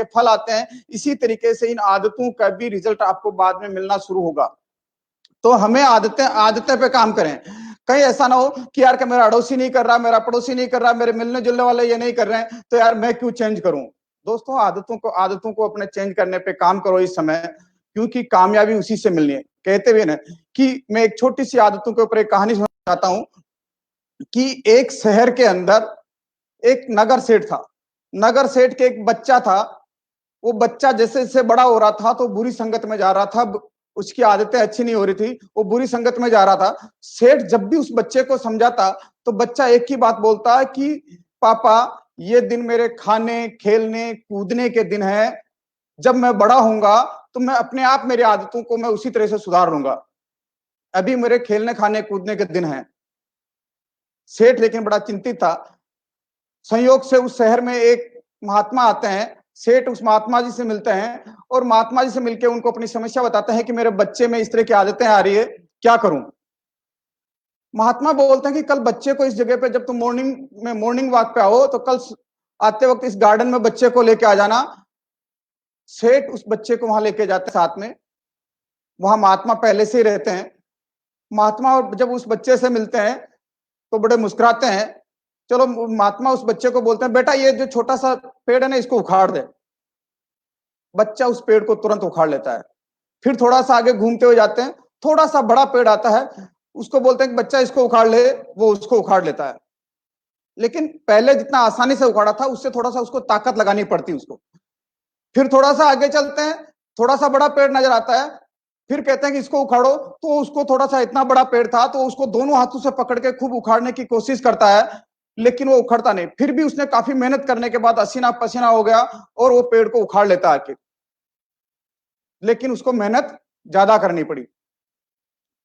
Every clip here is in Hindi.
के फल आते हैं, इसी तरीके से इन आदतों का भी रिजल्ट आपको बाद में मिलना शुरू होगा। तो हमें आदतें पे काम करें। कहीं ऐसा ना हो कि यार कि मेरा अड़ोसी नहीं कर रहा, मेरा पड़ोसी नहीं कर रहा, मेरे मिलने जुलने वाले ये नहीं कर रहे हैं, तो यार मैं क्यों चेंज करूं। दोस्तों, आदतों को अपने चेंज करने पे काम करो इस समय, क्योंकि कामयाबी उसी से मिलनी है। कहते हुए ना कि मैं एक छोटी सी आदतों के ऊपर एक कहानी सुनाना चाहता हूं कि एक शहर के अंदर एक नगर सेठ था। नगर सेठ के एक बच्चा था। वो बच्चा जैसे जैसे बड़ा हो रहा था तो बुरी संगत में जा रहा था। उसकी आदतें अच्छी नहीं हो रही थी, वो बुरी संगत में जा रहा था। सेठ जब भी उस बच्चे को समझाता तो बच्चा एक ही बात बोलता कि पापा, ये दिन मेरे खाने खेलने कूदने के दिन है। जब मैं बड़ा होऊंगा तो मैं अपने आप मेरी आदतों को मैं उसी तरह से सुधार लूंगा। अभी मेरे खेलने खाने कूदने के दिन है। सेठ लेकिन बड़ा चिंतित था। संयोग से उस शहर में एक महात्मा आते हैं। सेठ उस महात्मा जी से मिलते हैं और महात्मा जी से मिलकर उनको अपनी समस्या बताते हैं कि मेरे बच्चे में इस तरह की आदतें आ रही है, क्या करूं। महात्मा बोलते हैं कि कल बच्चे को इस जगह पे, जब तुम मॉर्निंग वॉक पे आओ तो कल आते वक्त इस गार्डन में बच्चे को लेके आ जाना। सेठ उस बच्चे को वहां लेके जाते हैं साथ में। वहां महात्मा पहले से ही रहते हैं। महात्मा जब उस बच्चे से मिलते हैं तो बड़े मुस्कुराते हैं। चलो, महात्मा उस बच्चे को बोलते हैं, बेटा ये जो छोटा सा पेड़ है ना, इसको उखाड़ दे। बच्चा उस पेड़ को तुरंत उखाड़ लेता है। फिर थोड़ा सा आगे घूमते हुए जाते हैं, थोड़ा सा बड़ा पेड़ आता है, उसको बोलते हैं कि बच्चा इसको उखाड़ ले। वो उसको उखाड़ लेता है, लेकिन पहले जितना आसानी से उखाड़ा था उससे थोड़ा सा उसको ताकत लगानी पड़ती उसको। फिर थोड़ा सा आगे चलते हैं, थोड़ा सा बड़ा पेड़ नजर आता है। फिर कहते हैं कि इसको उखाड़ो, तो उसको थोड़ा सा इतना बड़ा पेड़ था तो उसको दोनों हाथों से पकड़ के खूब उखाड़ने की कोशिश करता है, लेकिन वो उखड़ता नहीं। फिर भी उसने काफी मेहनत करने के बाद पसीना पसीना हो गया और वो पेड़ को उखाड़ लेता है आखिर। लेकिन उसको मेहनत ज्यादा करनी पड़ी।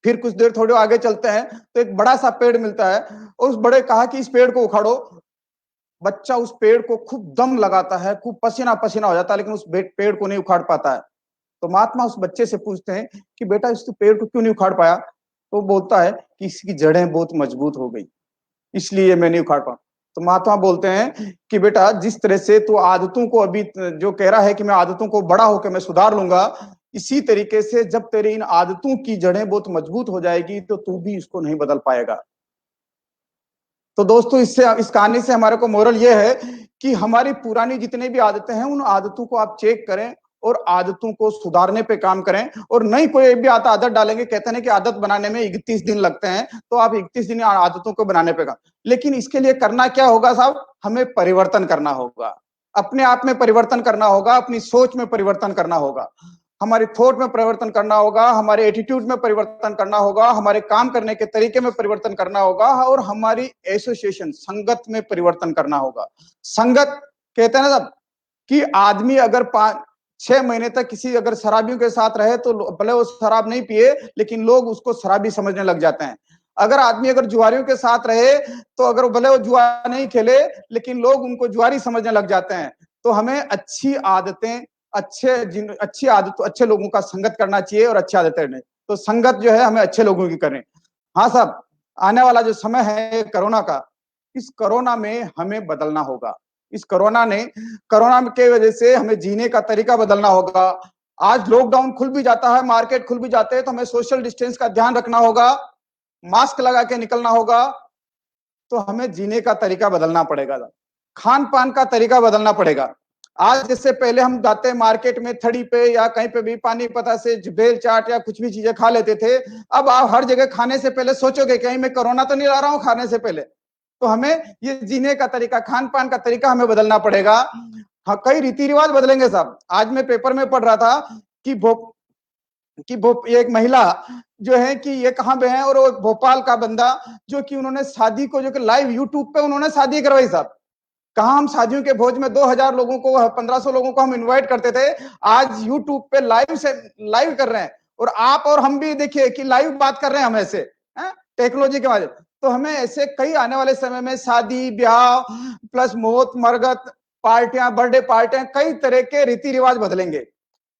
फिर कुछ देर थोड़े आगे चलते हैं तो एक बड़ा सा पेड़ मिलता है और उस बड़े कहा कि इस पेड़ को उखाड़ो। बच्चा उस पेड़ को खूब दम लगाता है, खूब पसीना पसीना हो जाता है, लेकिन उस पेड़ को नहीं उखाड़ पाता है। तो महात्मा उस बच्चे से पूछते हैं कि बेटा इस पेड़ को क्यों नहीं उखाड़ पाया। तो बोलता है कि इसकी जड़ें बहुत मजबूत हो गई, इसलिए मैं नहीं उखाड़ पाऊं। तो महात्मा बोलते हैं कि बेटा जिस तरह से तू आदतों को अभी जो कह रहा है कि मैं आदतों को बड़ा होकर मैं सुधार लूंगा, इसी तरीके से जब तेरी इन आदतों की जड़ें बहुत मजबूत हो जाएगी तो तू भी इसको नहीं बदल पाएगा। तो दोस्तों, इस कहानी से हमारे को मोरल ये है कि हमारी पुरानी जितनी भी आदतें हैं उन आदतों को आप चेक करें और आदतों को सुधारने पे काम करें। और नई कोई भी आदत डालेंगे, कहते हैं कि आदत बनाने में 31 दिन लगते हैं, तो आप 31 दिन आदतों को बनाने पे काम। लेकिन इसके लिए करना क्या होगा साहब, हमें परिवर्तन करना होगा, अपने आप में परिवर्तन करना होगा, अपनी सोच में परिवर्तन करना होगा, हमारी थॉट में परिवर्तन करना होगा, हमारे एटीट्यूड में परिवर्तन करना होगा, हमारे काम करने के तरीके में परिवर्तन करना होगा और हमारी एसोसिएशन संगत में परिवर्तन करना होगा। संगत कहते हैं ना साहब कि आदमी अगर 6 महीने तक किसी अगर शराबियों के साथ रहे तो भले वो शराब नहीं पिए, लेकिन लोग उसको शराबी समझने लग जाते हैं। अगर आदमी अगर जुआरियों के साथ रहे तो अगर भले वो जुआ नहीं खेले, लेकिन लोग उनको जुआरी समझने लग जाते हैं। तो हमें अच्छी आदतें, अच्छे लोगों का संगत करना चाहिए और अच्छी आदतें करनी। तो संगत जो है हमें अच्छे लोगों की करें। हाँ साहब, आने वाला जो समय है कोरोना का, इस कोरोना में हमें बदलना होगा। इस कोरोना के वजह से हमें जीने का तरीका बदलना होगा। आज लॉकडाउन खुल भी जाता है, मार्केट खुल भी जाते हैं, तो हमें सोशल डिस्टेंस का ध्यान रखना होगा, मास्क लगा के निकलना होगा। तो हमें जीने का तरीका बदलना पड़ेगा, खान पान का तरीका बदलना पड़ेगा। आज जैसे पहले हम जाते मार्केट में थड़ी पे या कहीं पे भी पानी पता से भेल चाट या कुछ भी चीजें खा लेते थे, अब आप हर जगह खाने से पहले सोचोगे कहीं मैं कोरोना तो नहीं ला रहा हूं खाने से पहले। तो हमें ये जीने का तरीका, खान पान का तरीका हमें बदलना पड़ेगा। हाँ, कई रीति रिवाज बदलेंगे साहब। आज मैं पेपर में पढ़ रहा था कि एक महिला जो है कि ये कहाँ पे है, और वो भोपाल का बंदा जो कि उन्होंने शादी को जो कि लाइव यूट्यूब पे उन्होंने शादी करवाई साहब। कहा हम शादियों के भोज में 2000 लोगों को, 1500 लोगों को हम इनवाइट करते थे, आज यूट्यूब पे लाइव कर रहे हैं। और आप और हम भी देखिए कि लाइव बात कर रहे हैं हम ऐसे टेक्नोलॉजी के माध्यम। तो हमें ऐसे कई आने वाले समय में शादी ब्याह प्लस मौत मरगत पार्टियां, बर्थडे पार्टियां, कई तरह के रीति रिवाज बदलेंगे।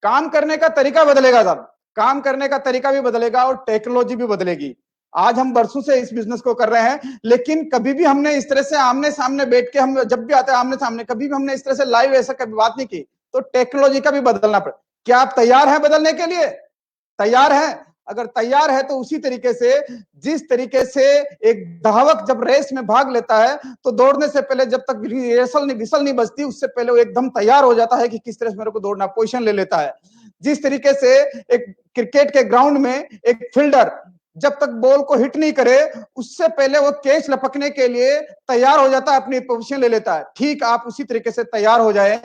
काम करने का तरीका बदलेगा साहब, काम करने का तरीका भी बदलेगा और टेक्नोलॉजी भी बदलेगी। आज हम बरसों से इस बिजनेस को कर रहे हैं, लेकिन कभी भी हमने इस तरह से आमने सामने बैठ के, हम जब भी आते हैं आमने सामने, कभी भी हमने इस तरह से लाइव ऐसा कभी बात नहीं की। तो टेक्नोलॉजी का भी बदलना पड़ेगा। क्या आप तैयार हैं बदलने के लिए? तैयार हैं? अगर तैयार है तो उसी तरीके से, जिस तरीके से एक धावक जब रेस में भाग लेता है तो दौड़ने से पहले जब तक विसल नहीं बजती उससे पहले वो एकदम तैयार हो जाता है कि किस तरह से मेरे को दौड़ना, पोजीशन ले लेता है। जिस तरीके से एक क्रिकेट के ग्राउंड में एक फील्डर जब तक बॉल को हिट नहीं करे उससे पहले वो कैच लपकने के लिए तैयार हो जाता है, अपनी पोजीशन ले लेता है। ठीक आप उसी तरीके से तैयार हो जाए।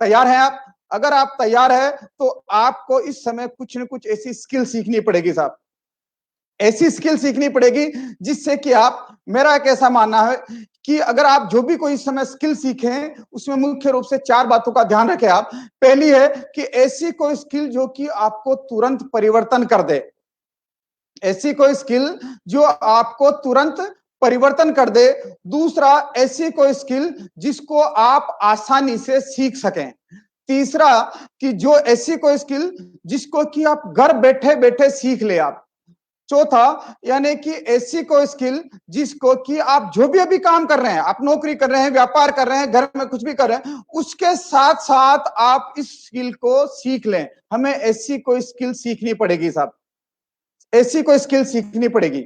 तैयार हैं आप? अगर आप तैयार है तो आपको इस समय कुछ न कुछ ऐसी स्किल सीखनी पड़ेगी साहब, ऐसी स्किल सीखनी पड़ेगी जिससे कि आप, मेरा एक ऐसा मानना है कि अगर आप जो भी कोई इस समय स्किल सीखें उसमें मुख्य रूप से 4 बातों का ध्यान रखें आप। पहली है कि ऐसी कोई स्किल जो कि आपको तुरंत परिवर्तन कर दे, ऐसी कोई स्किल जो आपको तुरंत परिवर्तन कर दे। दूसरा, ऐसी कोई स्किल जिसको आप आसानी से सीख सकें। तीसरा, कि जो ऐसी कोई स्किल जिसको कि आप घर बैठे बैठे सीख ले आप। चौथा, यानी कि ऐसी कोई स्किल जिसको कि आप जो भी अभी काम कर रहे हैं, आप नौकरी कर रहे हैं, व्यापार कर रहे हैं, घर में कुछ भी कर रहे हैं, उसके साथ साथ आप इस स्किल को सीख लें। हमें ऐसी कोई स्किल सीखनी पड़ेगी साहब, ऐसी कोई स्किल सीखनी पड़ेगी।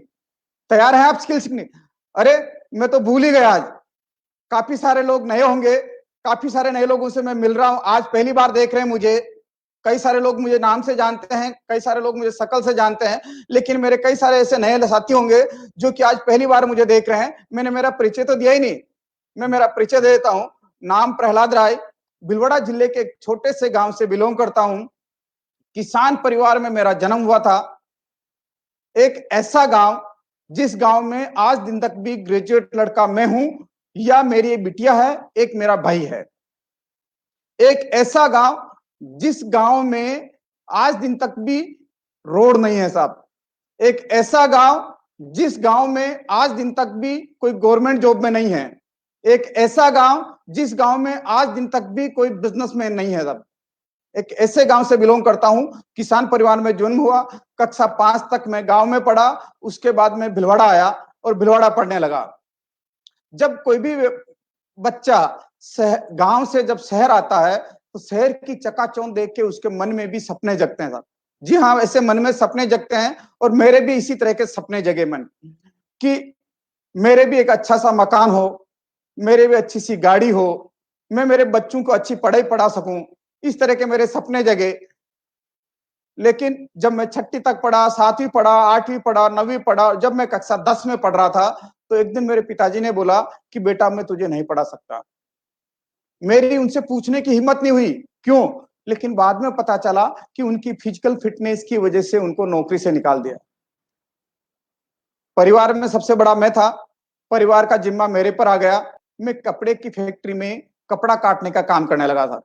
तैयार हैं आप स्किल सीखने? अरे मैं तो भूल ही गया, आज काफी सारे लोग नए होंगे, काफी सारे नए लोगों से मैं मिल रहा हूं, आज पहली बार देख रहे हैं मुझे। कई सारे लोग मुझे नाम से जानते हैं, कई सारे लोग मुझे शक्ल से जानते हैं, लेकिन मेरे कई सारे ऐसे नए साथी होंगे जो कि आज पहली बार मुझे देख रहे हैं। मैंने मेरा परिचय तो दिया ही नहीं, मैं मेरा परिचय दे देता हूं। नाम प्रहलाद राय, भिलवाड़ा जिले के एक छोटे से गांव से बिलोंग करता हूं। किसान परिवार में मेरा जन्म हुआ था। एक ऐसा गांव जिस गांव में आज दिन तक भी ग्रेजुएट लड़का मैं हूं, या मेरी एक बिटिया है, एक मेरा भाई है। एक ऐसा गांव जिस गांव में आज दिन तक भी रोड नहीं है साहब। एक ऐसा गांव जिस गांव में आज दिन तक भी कोई गवर्नमेंट जॉब में नहीं है। एक ऐसा गांव जिस गांव में आज दिन तक भी कोई बिजनेसमैन नहीं है साहब। एक ऐसे गांव से बिलोंग करता हूं, किसान परिवार में जन्म हुआ, कक्षा 5 तक मैं गांव में पढ़ा, उसके बाद मैं भिलवाड़ा आया और भिलवाड़ा पढ़ने लगा। जब कोई भी बच्चा गांव से जब शहर आता है तो शहर की चकाचौंध देख के उसके मन में भी सपने जगते हैं साहब। जी हाँ, ऐसे मन में सपने जगते हैं और मेरे भी इसी तरह के सपने जगे मन कि मेरे भी एक अच्छा सा मकान हो, मेरे भी अच्छी सी गाड़ी हो, मैं मेरे बच्चों को अच्छी पढ़ाई पढ़ा सकूं, इस तरह के मेरे सपने जगे। लेकिन जब मैं 6ठी तक पढ़ा, 7वीं पढ़ा, 8वीं पढ़ा, 9वीं पढ़ा, जब मैं कक्षा 10 में पढ़ रहा था तो एक दिन मेरे पिताजी ने बोला कि बेटा मैं तुझे नहीं पढ़ा सकता। मेरी उनसे पूछने की हिम्मत नहीं हुई क्यों, लेकिन बाद में पता चला कि उनकी फिजिकल फिटनेस की वजह से उनको नौकरी से निकाल दिया। परिवार में सबसे बड़ा मैं था, परिवार का जिम्मा मेरे पर आ गया। मैं कपड़े की फैक्ट्री में कपड़ा काटने का काम करने लगा था,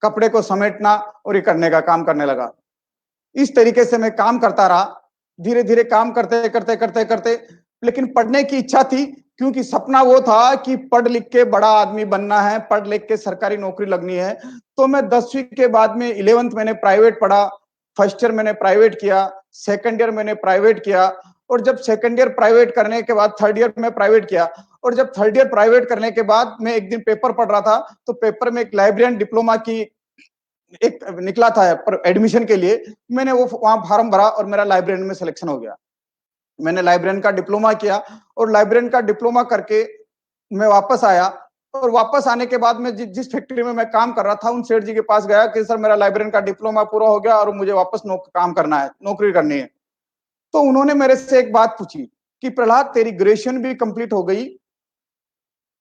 कपड़े को समेटना और ये करने का काम करने लगा। इस तरीके से मैं काम करता रहा, धीरे धीरे काम करते करते करते करते, लेकिन पढ़ने की इच्छा थी क्योंकि सपना वो था कि पढ़ लिख के बड़ा आदमी बनना है, पढ़ लिख के सरकारी नौकरी लगनी है। तो मैं 10वीं के बाद में 11th मैंने प्राइवेट पढ़ा, फर्स्ट ईयर मैंने प्राइवेट किया, सेकंड ईयर मैंने प्राइवेट किया, और जब सेकंड ईयर प्राइवेट करने के बाद थर्ड ईयर में प्राइवेट किया, और जब थर्ड ईयर प्राइवेट करने के बाद मैं एक दिन पेपर पढ़ रहा था तो पेपर में एक लाइब्रेरियन डिप्लोमा की एक निकला था पर एडमिशन के लिए, मैंने वो वहां फॉर्म भरा और मेरा लाइब्रेरियन में सिलेक्शन हो गया। मैंने लाइब्रेरियन का डिप्लोमा किया और लाइब्रेरियन का डिप्लोमा करके मैं वापस आया, और वापस आने के बाद में जिस फैक्ट्री में मैं काम कर रहा था उन सेठ जी के पास गया कि सर मेरा लाइब्रेरियन का डिप्लोमा पूरा हो गया और मुझे वापस काम करना है, नौकरी करनी है। तो उन्होंने मेरे से एक बात पूछी कि प्रहलाद तेरी ग्रेजुएशन भी कंप्लीट हो गई,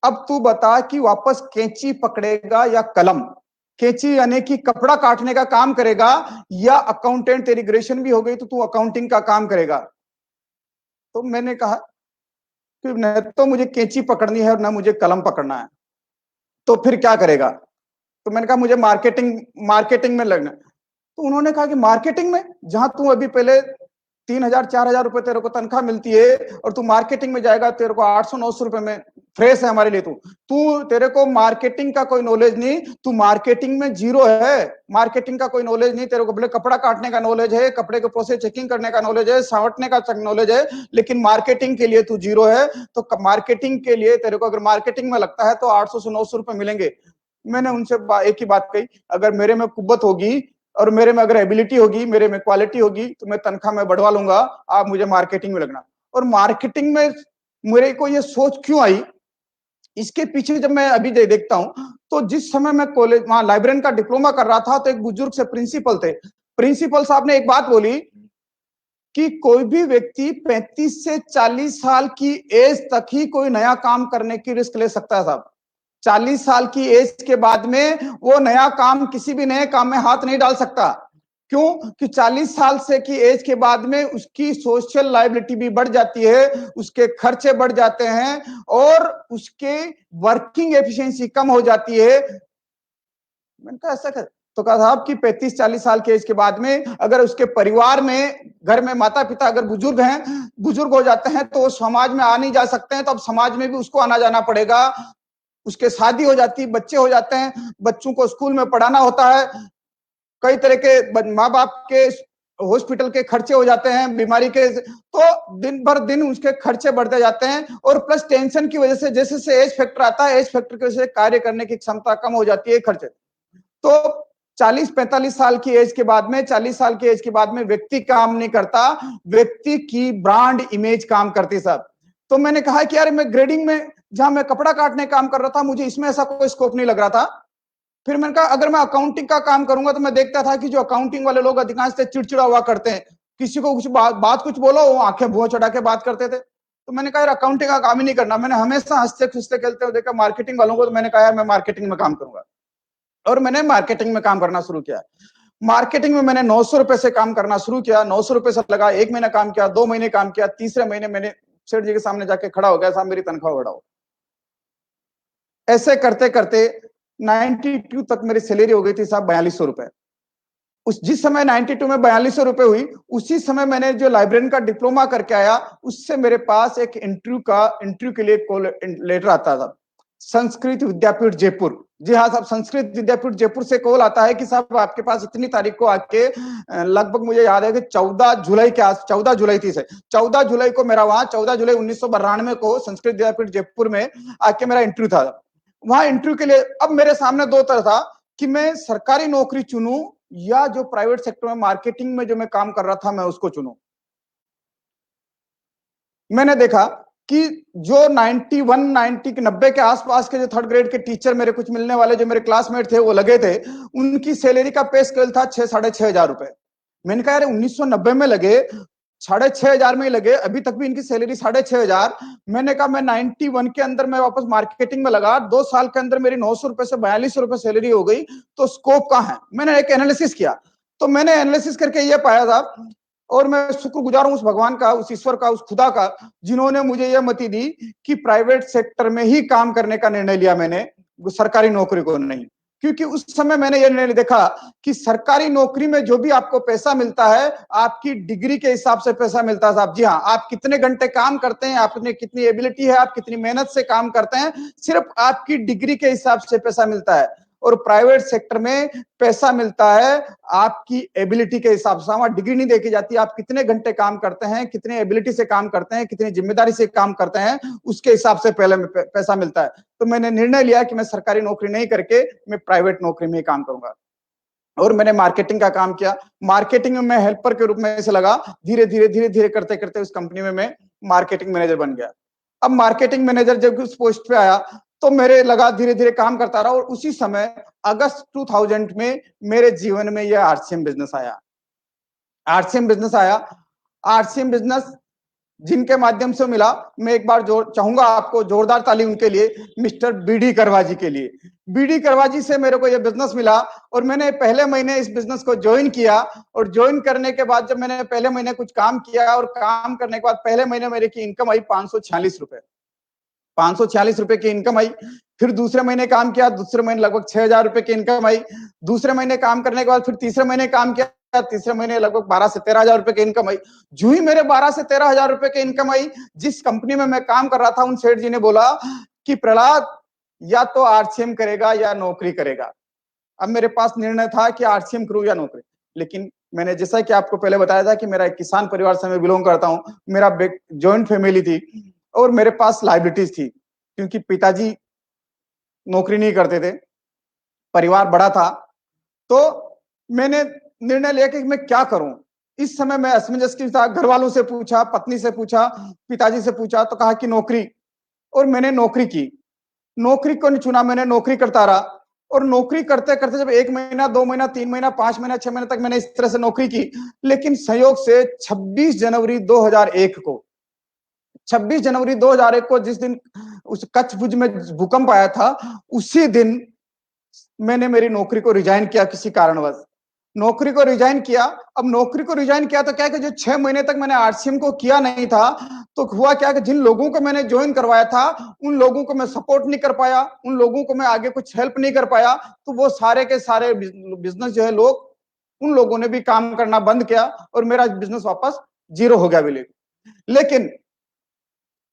अब तू बता कि वापस कैंची पकड़ेगा या कलम? कैंची यानी कि कपड़ा काटने का काम करेगा, या अकाउंटेंट, तेरी ग्रेजुएशन भी हो गई तो तू अकाउंटिंग का काम करेगा? तो मैंने कहा कि न तो मुझे कैंची पकड़नी है और ना मुझे कलम पकड़ना है, तो फिर क्या करेगा? तो मैंने कहा मुझे मार्केटिंग में लगना है। तो उन्होंने कहा कि मार्केटिंग में, जहां तू अभी पहले 3,000-4,000 रुपए तेरे को तनख्वाह मिलती है और तू मार्केटिंग में जाएगा, तेरे को 800-900 रुपए में फ्रेश है हमारे लिए। तू तेरे को मार्केटिंग का कोई नॉलेज नहीं, तू मार्केटिंग में जीरो है, मार्केटिंग का कोई नॉलेज नहीं तेरे को। बोले कपड़ा काटने का नॉलेज है, कपड़े के प्रोसेस चेकिंग करने का नॉलेज है, सावटने का नॉलेज है, लेकिन मार्केटिंग के लिए तू जीरो है। तो मार्केटिंग के लिए तेरे को अगर मार्केटिंग में लगता है तो 800 से 900 रुपए मिलेंगे। मैंने उनसे एक ही बात कही, अगर मेरे में कुव्वत होगी और मेरे में अगर एबिलिटी होगी, मेरे में क्वालिटी होगी, तो मैं तनख्वाह में बढ़वा लूंगा, आप मुझे मार्केटिंग में लगना। और मार्केटिंग में मेरे को ये सोच क्यों आई, इसके पीछे जब मैं अभी देखता हूं, तो जिस समय मैं कॉलेज वहां लाइब्रेरियन का डिप्लोमा कर रहा था, तो एक बुजुर्ग से प्रिंसिपल थे, प्रिंसिपल साहब ने एक बात बोली कि कोई भी व्यक्ति 35 से 40 साल की एज तक ही कोई नया काम करने की रिस्क ले सकता है साहब। 40 साल की एज के बाद में वो नया काम, किसी भी नए काम में हाथ नहीं डाल सकता। क्यों? कि 40 साल से की एज के बाद में उसकी सोशल लायबिलिटी भी बढ़ जाती है, उसके खर्चे बढ़ जाते हैं और उसके वर्किंग एफिशिएंसी कम हो जाती है। मैंने कहा ऐसा कर, तो कहा साहब कि 35-40 साल के एज के बाद में अगर उसके परिवार में, घर में माता पिता अगर बुजुर्ग हैं, बुजुर्ग हो जाते हैं, तो वो समाज में आ नहीं जा सकते हैं, तो अब समाज में भी उसको आना जाना पड़ेगा। उसके शादी हो जाती है, बच्चे हो जाते हैं, बच्चों को स्कूल में पढ़ाना होता है, कई तरह के माँ बाप के हॉस्पिटल के खर्चे हो जाते हैं, बीमारी के, तो दिन भर दिन उसके खर्चे बढ़ते जाते हैं। और प्लस टेंशन की वजह से जैसे से एज फैक्टर आता है, एज फैक्टर की वजह से कार्य करने की क्षमता कम हो जाती है, खर्चे। तो 40-45 साल की एज के बाद में, 40 साल की एज के बाद में व्यक्ति काम नहीं करता, व्यक्ति की ब्रांड इमेज काम करती साहब। तो मैंने कहा कि यार मैं ग्रेडिंग में, जहां मैं कपड़ा काटने काम कर रहा था, मुझे इसमें ऐसा कोई स्कोप नहीं लग रहा था। फिर मैंने कहा अगर मैं अकाउंटिंग का काम करूंगा, तो मैं देखता था कि जो अकाउंटिंग वाले लोग अधिकांश से चिड़चिड़ा हुआ करते हैं, किसी को कुछ बात कुछ बोलो, वो आंखें भुआ चढ़ा के बात करते थे। तो मैंने कहा यार अकाउंटिंग का काम ही नहीं करना। मैंने हमेशा हंसते खुशते खेलते हुए देखा मार्केटिंग वालों को, तो मैंने कहा यार मैं मार्केटिंग में काम करूंगा, और मैंने मार्केटिंग में काम करना शुरू किया। मार्केटिंग में मैंने 900 रुपए से काम करना शुरू किया। 900 रुपए से लगा, 1 महीना काम किया, 2 महीने काम किया, तीसरे महीने मैंने सेठ जी के सामने जाके खड़ा हो गया, साहब मेरी तनख्वाह बढ़ाओ। ऐसे करते करते 92 तक मेरी सैलरी हो गई थी साहब 4200 रुपए। उस जिस समय 92 में 4200 रुपए हुई, उसी समय मैंने जो लाइब्रेरियन का डिप्लोमा करके आया, उससे मेरे पास एक इंटरव्यू के लिए कॉल लेटर आता था, संस्कृत विद्यापीठ जयपुर। जी हाँ साहब, संस्कृत विद्यापीठ जयपुर से कॉल आता है कि साहब आपके पास इतनी तारीख को आके, लगभग मुझे याद है कि 14 जुलाई के आस 14 जुलाई थी से 14 जुलाई को मेरा वहां 14 जुलाई 1992 को संस्कृत विद्यापीठ जयपुर में आके मेरा इंटरव्यू था। वहां इंटरव्यू के लिए अब मेरे सामने दो तरह था कि मैं सरकारी नौकरी चुनूं या जो प्राइवेट सेक्टर में मार्केटिंग में जो मैं काम कर रहा था मैं उसको चुनूं। मैंने देखा कि जो 90 के आसपास के जो थर्ड ग्रेड के टीचर मेरे कुछ मिलने वाले जो मेरे क्लासमेट थे वो लगे थे, उनकी सैलरी का पे स्केल था 6-6.5 हजार रुपए। मैंने कहा यार 1990 में लगे, 6.5 हजार में ही लगे, अभी तक भी इनकी सैलरी 6.5 हजार। मैंने कहा मैं 91 के अंदर मैं वापस मार्केटिंग में लगा, 2 साल के अंदर मेरी 900 रुपए से 4200 रुपए सैलरी हो गई, तो स्कोप कहां है? मैंने एक एनालिसिस किया, तो मैंने एनालिसिस करके ये पाया था, और मैं शुक्रगुजार हूं उस भगवान का, उस ईश्वर का, उस खुदा का, जिन्होंने मुझे यह मति दी कि प्राइवेट सेक्टर में ही काम करने का निर्णय लिया मैंने, सरकारी नौकरी को नहीं। क्योंकि उस समय मैंने यह निर्णय देखा कि सरकारी नौकरी में जो भी आपको पैसा मिलता है, आपकी डिग्री के हिसाब से पैसा मिलता है साहब। जी हाँ, आप कितने घंटे काम करते हैं, आपने कितनी एबिलिटी है, आप कितनी मेहनत से काम करते हैं, सिर्फ आपकी डिग्री के हिसाब से पैसा मिलता है। और प्राइवेट सेक्टर में पैसा मिलता है आपकी एबिलिटी के हिसाब से। वहां डिग्री नहीं देखी जाती, आप कितने घंटे काम करते हैं, कितने एबिलिटी से काम करते हैं, कितनी जिम्मेदारी से काम करते हैं, उसके हिसाब से पहले पैसा मिलता है। तो मैंने निर्णय लिया कि मैं सरकारी नौकरी नहीं करके मैं प्राइवेट नौकरी में ही काम करूंगा, और मैंने मार्केटिंग का काम किया। मार्केटिंग में मैं हेल्पर के रूप में से लगा, धीरे धीरे करते करते उस कंपनी में मैं मार्केटिंग मैनेजर बन गया। अब मार्केटिंग मैनेजर जब उस पोस्ट पे आया, तो मेरे लगा धीरे धीरे काम करता रहा, और उसी समय अगस्त 2000 में मेरे जीवन में यह आरसीएम बिजनेस आया। आरसीएम बिजनेस आया, आरसीएम बिजनेस जिनके माध्यम से मिला, मैं एक बार चाहूंगा आपको जोरदार ताली उनके लिए, मिस्टर बीडी करवा जी के लिए। बीडी करवा जी से मेरे को यह बिजनेस मिला, और मैंने पहले महीने इस बिजनेस को ज्वाइन किया, और ज्वाइन करने के बाद जब मैंने पहले महीने कुछ काम किया, और काम करने के बाद पहले महीने मेरे की इनकम आई 546 रुपए। 546 रुपए की इनकम आई। फिर दूसरे महीने काम किया, दूसरे महीने लगभग 6 हजार रुपए की इनकम आई। दूसरे महीने काम करने के बाद फिर तीसरे महीने काम किया, तीसरे महीने लगभग 12 से 13 हजार रुपए की इनकम आई। जो ही मेरे 12 से 13 हजार रुपए की इनकम आई, जिस कंपनी में मैं काम कर रहा था, उन सेठ जी ने बोला कि प्रहलाद या तो आरसीएम करेगा या नौकरी करेगा। अब मेरे पास निर्णय था कि आरसीएम करूं या नौकरी। लेकिन मैंने जैसा कि आपको पहले बताया था कि मेरा एक किसान परिवार से मैं बिलोंग करता हूं, मेरा जॉइंट फैमिली थी, और मेरे पास लाइबिलिटीज थी, क्योंकि पिताजी नौकरी नहीं करते थे, परिवार बड़ा था, तो मैंने निर्णय लिया कि मैं क्या करूं। इस समय मैं असमंजस की था, घर वालों से पूछा, पत्नी से पूछा, पिताजी से पूछा, तो कहा कि नौकरी, और मैंने नौकरी की। नौकरी को नहीं चुना, मैंने नौकरी करता रहा, और नौकरी करते करते जब 1 महीना, 2 महीना, 3 महीना, 5 महीना, 6 महीने तक मैंने इस तरह से नौकरी की, लेकिन संयोग से 26 जनवरी 2001 को 26 जनवरी 2001 को जिस दिन उस कच्छ भुज में भूकंप आया था, उसी दिन मैंने मेरी नौकरी को रिजाइन किया किसी कारणवश। नौकरी को रिजाइन किया। अब नौकरी को रिजाइन किया तो क्या कि जो 6 महीने तक मैंने आरसीएम को किया नहीं था, तो हुआ क्या कि जिन लोगों को मैंने ज्वाइन करवाया था, उन लोगों को मैं सपोर्ट नहीं कर पाया, उन लोगों को मैं आगे कुछ हेल्प नहीं कर पाया, तो वो सारे के सारे बिजनेस जो है लोग, उन लोगों ने भी काम करना बंद किया और मेरा बिजनेस वापस जीरो हो गया बिल्कुल। लेकिन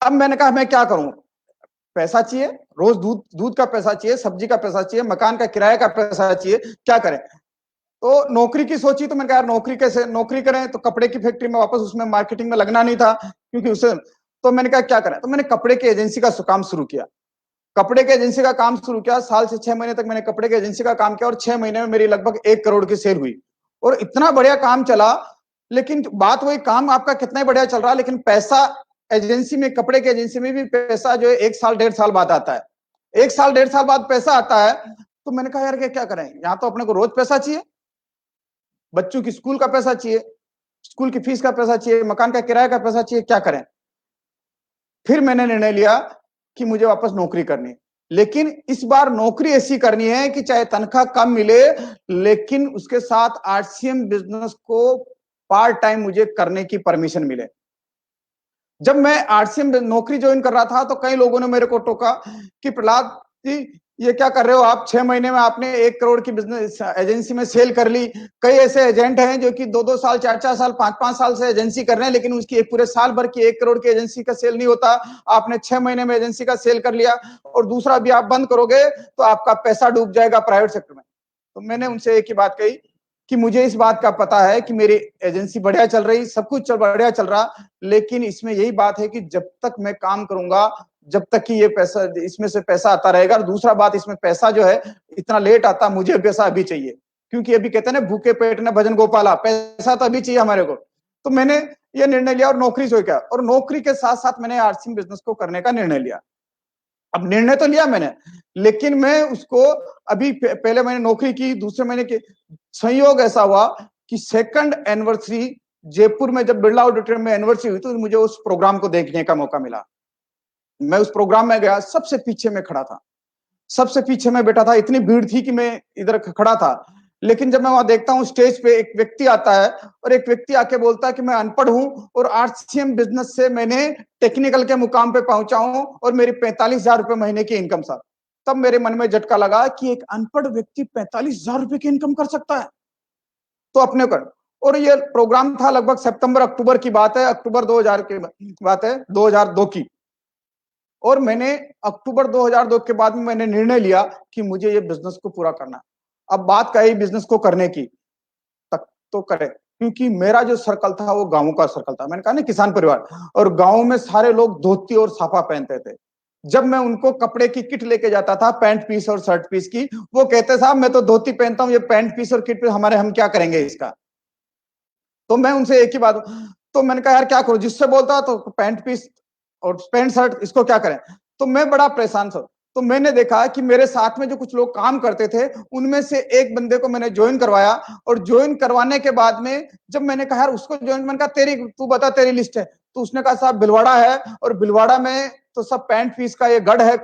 अब मैंने कहा मैं क्या करूं, पैसा चाहिए, रोज दूध का पैसा चाहिए, सब्जी का पैसा चाहिए, मकान का किराए का पैसा चाहिए, क्या करें। तो नौकरी की सोची, तो मैंने कहा नौकरी कैसे नौकरी करें, तो कपड़े की फैक्ट्री में वापस उसमें मार्केटिंग में लगना नहीं था, क्योंकि उसे, तो मैंने कहा क्या करें, तो मैंने कपड़े की एजेंसी का काम शुरू किया। कपड़े के एजेंसी का काम शुरू किया, साल से 6 महीने तक मैंने कपड़े के एजेंसी का काम किया, और 6 महीने में मेरी लगभग 1 करोड़ की सेल हुई, और इतना बढ़िया काम चला। लेकिन बात वही, काम आपका कितना ही बढ़िया चल रहा है, लेकिन पैसा एजेंसी में, कपड़े के एजेंसी में भी पैसा जो है 1 साल 1.5 साल बाद आता है। 1 साल 1.5 साल बाद पैसा आता है। तो मैंने कहा यार क्या करें, यहाँ तो अपने को रोज पैसा चाहिए, बच्चों की स्कूल का पैसा चाहिए, स्कूल की फीस का पैसा चाहिए, मकान का किराए का पैसा चाहिए, क्या करें। फिर मैंने निर्णय लिया कि मुझे वापस नौकरी करनी है, लेकिन इस बार नौकरी ऐसी करनी है कि चाहे तनख्वाह कम मिले, लेकिन उसके साथ आरसीएम बिजनेस को पार्ट टाइम मुझे करने की परमिशन मिले। जब मैं आरसीएम नौकरी ज्वाइन कर रहा था, तो कई लोगों ने मेरे को टोका कि प्रहलाद जी ये क्या कर रहे हो आप, 6 महीने में आपने 1 करोड़ की बिजनेस एजेंसी में सेल कर ली। कई ऐसे एजेंट हैं जो कि 2-2 साल, 4-4 साल, 5-5 साल से एजेंसी कर रहे हैं, लेकिन उसकी एक पूरे साल भर की 1 करोड़ की एजेंसी का सेल नहीं होता। आपने 6 महीने में एजेंसी का सेल कर लिया, और दूसरा भी आप बंद करोगे तो आपका पैसा डूब जाएगा प्राइवेट सेक्टर में। तो मैंने उनसे एक ही बात कही कि मुझे इस बात का पता है कि मेरी एजेंसी बढ़िया चल रही, सब कुछ बढ़िया चल रहा, लेकिन इसमें यही बात है कि जब तक मैं काम करूंगा, जब तक कि ये पैसा, इसमें से पैसा आता रहेगा। और दूसरा बात, इसमें पैसा जो है इतना लेट आता, मुझे पैसा अभी चाहिए, क्योंकि अभी कहते हैं ना, भूखे पेट ने भजन गोपाला, पैसा तो अभी चाहिए हमारे को। तो मैंने ये निर्णय लिया और नौकरी से क्या, और नौकरी के साथ साथ मैंने आरसीएम बिजनेस को करने का निर्णय लिया। अब निर्णय तो लिया मैंने, लेकिन मैं उसको अभी पहले मैंने नौकरी की, दूसरे महीने के संयोग ऐसा हुआ कि 2nd एनिवर्सरी जयपुर में, जब बिरला ऑडिटोरियम में एनिवर्सरी हुई, तो मुझे उस प्रोग्राम को देखने का मौका मिला। मैं उस प्रोग्राम में गया, सबसे पीछे में खड़ा था, सबसे पीछे में बैठा था, इतनी भीड़ थी कि मैं इधर खड़ा था। लेकिन जब मैं वहां देखता हूं, स्टेज पे एक व्यक्ति आता है, और एक व्यक्ति आके बोलता है कि मैं अनपढ़ हूं, और आरसीएम बिजनेस से मैंने टेक्निकल के मुकाम पे पहुंचा हूं, और मेरी 45,000 रुपए महीने की इनकम सर। तब मेरे मन में झटका लगा कि एक अनपढ़ व्यक्ति 45,000 रुपए की इनकम कर सकता है, तो अपने कर। और ये प्रोग्राम था लगभग सितंबर अक्टूबर की बात है, अक्टूबर 2000 की बात है, 2002 की। और मैंने अक्टूबर 2002 के बाद में मैंने निर्णय लिया कि मुझे ये बिजनेस को पूरा करना। अब बात कही बिजनेस को करने की, तक तो करे, क्योंकि मेरा जो सर्कल था वो गांव का सर्कल था, मैंने कहा ना किसान परिवार, और गांव में सारे लोग धोती और साफा पहनते थे। जब मैं उनको कपड़े की किट लेके जाता था, पैंट पीस और शर्ट पीस की, वो कहते साहब मैं तो धोती पहनता हूं, ये पैंट पीस और किट पीस हमारे, हम क्या करेंगे इसका। तो मैं उनसे एक ही बात, तो मैंने कहा यार क्या करूं, जिससे बोलता तो पैंट पीस और पैंट शर्ट, इसको क्या करें। तो मैं बड़ा परेशान था। तो मैंने देखा कि मेरे साथ में जो कुछ लोग काम करते थे, उनमें से एक बंदे को मैंने ज्वाइन करवाया, और ज्वाइन करवाने के बाद में जब मैंने कहा यार उसको ज्वाइन, मैंने कहा तेरी, तू बता तेरी लिस्ट है। तो उसने कहा साहब भिलवाड़ा है, और भिलवाड़ा में तो सब पैंट पीस का ये गढ़ है,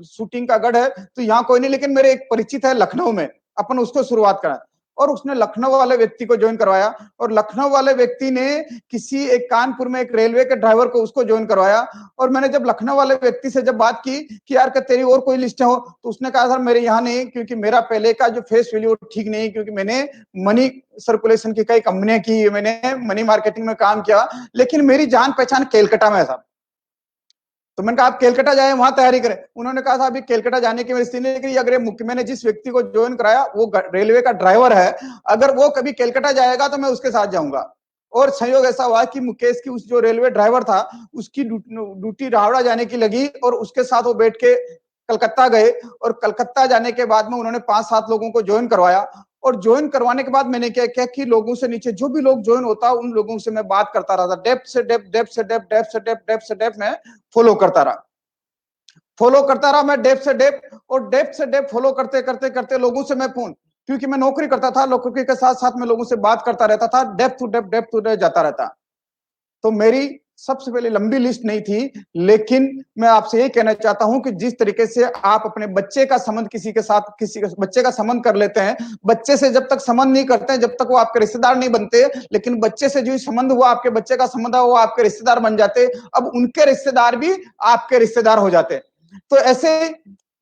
शूटिंग का गढ़ है, तो यहाँ कोई नहीं, लेकिन मेरे एक परिचित है लखनऊ में, अपन उसको शुरुआत करा। और उसने लखनऊ वाले व्यक्ति को ज्वाइन करवाया, और लखनऊ वाले व्यक्ति ने किसी एक कानपुर में एक रेलवे के ड्राइवर को उसको ज्वाइन करवाया। और मैंने जब लखनऊ वाले व्यक्ति से जब बात की कि यार क्या तेरी और कोई लिस्ट हो, तो उसने कहा सर मेरे यहाँ नहीं, क्योंकि मेरा पहले का जो फेस वैल्यू ठीक नहीं, क्योंकि मैंने मनी सर्कुलेशन की कई कंपनियां की, मैंने मनी मार्केटिंग में काम किया, लेकिन मेरी जान पहचान केलकटा में है साहब। तो मैंने कहा आप केलकटा जाए, वहां तैयारी करें। उन्होंने कहा था अभी केलकटा जाने की मेरी स्थिति नहीं, लेकिन अगर मैंने जिस व्यक्ति को ज्वाइन कराया वो रेलवे का ड्राइवर है, अगर वो कभी केलकटा जाएगा तो मैं उसके साथ जाऊंगा। और संयोग ऐसा हुआ कि मुकेश की उस जो रेलवे ड्राइवर था, उसकी ड्यूटी रावड़ा जाने की लगी, और उसके साथ वो बैठ के कलकत्ता गए और कलकत्ता जाने के बाद में उन्होंने 5-7 लोगों को ज्वाइन करवाया और ज्वाइन करवाने के बाद मैंने क्या किया कि लोगों से नीचे जो भी लोग ज्वाइन होता उन लोगों से मैं बात करता रहा था, डेप्थ से डेप्थ, डेप्थ से डेप्थ, डेप्थ से डेप्थ, डेप्थ से डेप्थ में फॉलो करता रहा मैं डेप्थ से डेप्थ और डेप्थ से डेप्थ फॉलो करते करते करते लोगों से मैं फोन, क्योंकि मैं नौकरी करता था, नौकरी के साथ साथ मैं लोगों से बात करता रहता था, depth to depth, depth to depth जाता रहता। तो मेरी सबसे पहले लंबी लिस्ट नहीं थी, लेकिन मैं आपसे ये कहना चाहता हूं कि जिस तरीके से आप अपने बच्चे का संबंध किसी के साथ, किसी बच्चे का संबंध कर लेते हैं, बच्चे से जब तक संबंध नहीं करते हैं, जब तक वो आपके रिश्तेदार नहीं बनते, लेकिन बच्चे से जो संबंध हुआ, आपके बच्चे का संबंध है, वो आपके रिश्तेदार बन जाते, अब उनके रिश्तेदार भी आपके रिश्तेदार हो जाते। तो ऐसे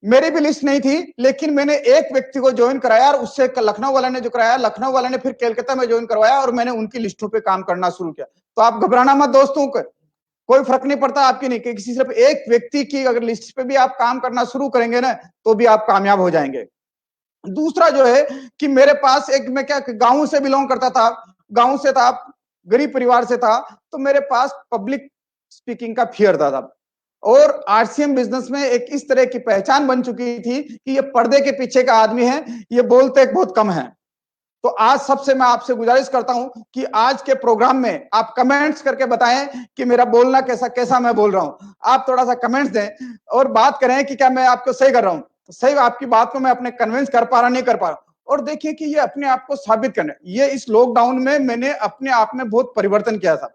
मेरी भी लिस्ट नहीं थी, लेकिन मैंने एक व्यक्ति को ज्वाइन कराया और उससे लखनऊ वाले ने जो कराया, लखनऊ वाले ने फिर कलकत्ता में ज्वाइन करवाया और मैंने उनकी लिस्टों पे काम करना शुरू किया। तो आप घबराना मत दोस्तों, कोई फर्क नहीं पड़ता आपकी नहीं, किसी सिर्फ एक व्यक्ति की अगर लिस्ट पे भी आप काम करना शुरू करेंगे ना, तो भी आप कामयाब हो जाएंगे। दूसरा जो है कि मेरे पास एक, मैं क्या गांव से बिलोंग करता था, गांव से था, गरीब परिवार से था, तो मेरे पास पब्लिक स्पीकिंग का फियर था और आरसीएम बिजनेस में एक इस तरह की पहचान बन चुकी थी कि ये पर्दे के पीछे का आदमी है, ये बोलते बहुत कम है। तो आज सबसे मैं आपसे गुजारिश करता हूं कि आज के प्रोग्राम में आप कमेंट्स करके बताएं कि मेरा बोलना कैसा मैं बोल रहा हूं। आप थोड़ा सा कमेंट्स दें और बात करें कि क्या मैं आपको सही कर रहा हूं, तो सही आपकी बात को मैं अपने कन्विंस कर पा रहा नहीं कर पा रहा। और देखिए कि ये अपने आप को साबित करना, ये इस लॉकडाउन में मैंने अपने आप में बहुत परिवर्तन किया था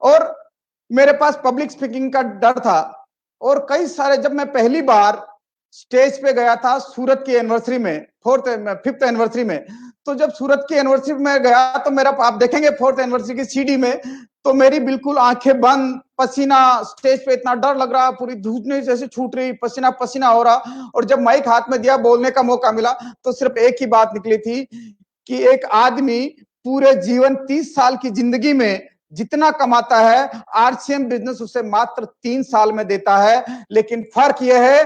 और मेरे पास पब्लिक स्पीकिंग का डर था और कई सारे, जब मैं पहली बार स्टेज पे गया था सूरत की एनिवर्सरी में, 5th एनिवर्सरी में, तो जब सूरत की एनिवर्सरी में गया तो मेरा, आप देखेंगे 4th एनिवर्सरी की सीडी में, तो मेरी बिल्कुल आंखें बंद, पसीना, स्टेज पे इतना डर लग रहा, पूरी धूप जैसे छूट रही, पसीना पसीना हो रहा। और जब माइक हाथ में दिया, बोलने का मौका मिला, तो सिर्फ एक ही बात निकली थी कि एक आदमी पूरे जीवन 30 साल की जिंदगी में जितना कमाता है, आरसीएम बिजनेस उसे मात्र 3 साल में देता है। लेकिन फर्क यह है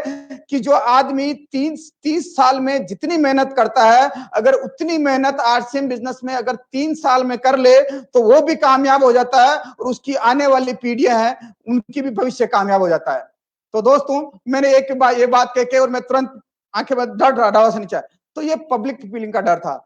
कि जो आदमी 30 साल में जितनी मेहनत करता है, अगर उतनी मेहनत आरसीएम बिजनेस में अगर 3 साल में कर ले, तो वो भी कामयाब हो जाता है और उसकी आने वाली पीढ़ियां हैं, उनकी भी भविष्य कामयाब हो जाता है। तो दोस्तों, मैंने ये बात कह के और मैं तुरंत आंखें बंद, डर रहा से नीचे। तो ये पब्लिक फीलिंग का डर था।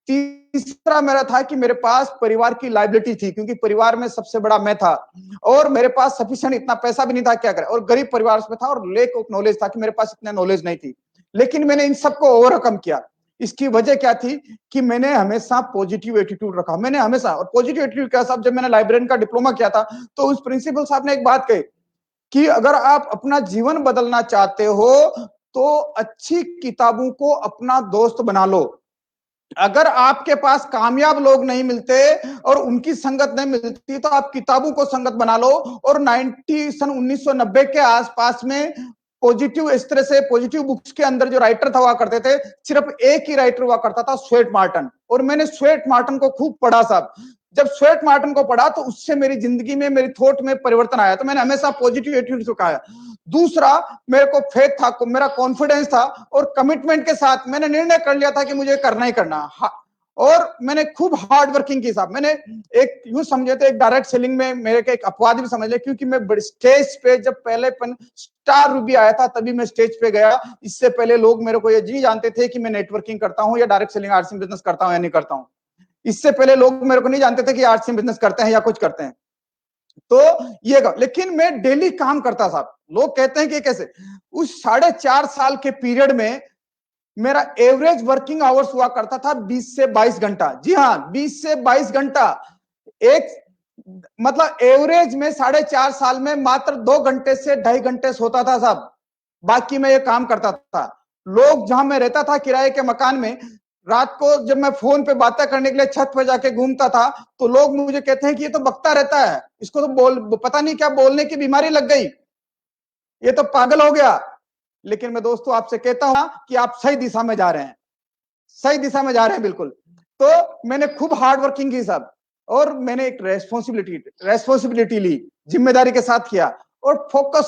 तीसरा मेरा था कि मेरे पास परिवार की लायबिलिटी थी, क्योंकि परिवार में सबसे बड़ा मैं था और मेरे पास सफिशिएंट इतना पैसा भी नहीं था, क्या करें, और गरीब परिवार में था और लेक ऑफ नॉलेज था कि मेरे पास इतना नॉलेज नहीं थी। लेकिन मैंने इन सबको ओवरकम किया। इसकी वजह क्या थी कि मैंने हमेशा पॉजिटिव एटीट्यूड रखा, मैंने हमेशा। और पॉजिटिव एटीट्यूड क्या साहब, जब मैंने लाइब्रेरियन का डिप्लोमा किया था, तो उस प्रिंसिपल साहब ने एक बात कही कि अगर आप अपना जीवन बदलना चाहते हो तो अच्छी किताबों को अपना दोस्त बना लो। अगर आपके पास कामयाब लोग नहीं मिलते और उनकी संगत नहीं मिलती, तो आप किताबों को संगत बना लो। और सन 1990 के आसपास में पॉजिटिव, इस तरह से पॉजिटिव बुक्स के अंदर जो राइटर था हुआ करते थे, सिर्फ एक ही राइटर हुआ करता था, स्वेट मार्टन। और मैंने स्वेट मार्टन को खूब पढ़ा साहब। जब स्वेट मार्टन को पढ़ा तो उससे मेरी जिंदगी में, मेरी थॉट में परिवर्तन आया। तो मैंने हमेशा पॉजिटिव एटीट्यूड सिखाया। दूसरा, मेरे को फेथ था, मेरा कॉन्फिडेंस था और कमिटमेंट के साथ मैंने निर्णय कर लिया था कि मुझे करना ही करना। और मैंने खूब हार्ड वर्किंग की साहब। मैंने एक यूं समझे तो एक डायरेक्ट सेलिंग में मेरे को एक अपवाद भी समझ ले, क्योंकि मैं स्टेज पे जब पहले स्टार रूबी आया था तभी मैं स्टेज पे गया। इससे पहले लोग मेरे को ये नहीं जानते थे कि मैं नेटवर्किंग करता हूं या डायरेक्ट सेलिंग आरसीएम बिजनेस करता हूं या नहीं करता हूं। इससे पहले लोग मेरे को नहीं जानते थे कि आरसीएम बिजनेस करते हैं या कुछ करते हैं। तो ये, लेकिन मैं डेली काम करता था। लोग कहते हैं कि कैसे, उस 4.5 साल के पीरियड में मेरा एवरेज वर्किंग आवर्स हुआ करता था 20 से 22 घंटा। जी हाँ, 20 से 22 घंटा। एक मतलब एवरेज में 4.5 साल में मात्र 2 घंटे से 2.5 घंटे सोता था साहब, बाकी मैं ये काम करता था। लोग, जहां मैं रहता था किराए के मकान में, रात को जब मैं फोन पे बातें करने के लिए छत पे जाके घूमता था, तो लोग मुझे कहते हैं कि ये तो बकता रहता है, इसको तो पता नहीं क्या बोलने की बीमारी लग गई, ये तो पागल हो गया। लेकिन मैं दोस्तों आपसे कहता हूं कि आप सही दिशा में जा रहे हैं, सही दिशा में जा रहे हैं बिल्कुल। तो मैंने खूब हार्ड वर्किंग की साहब और मैंने एक रेस्पॉन्सिबिलिटी ली, जिम्मेदारी के साथ किया और फोकस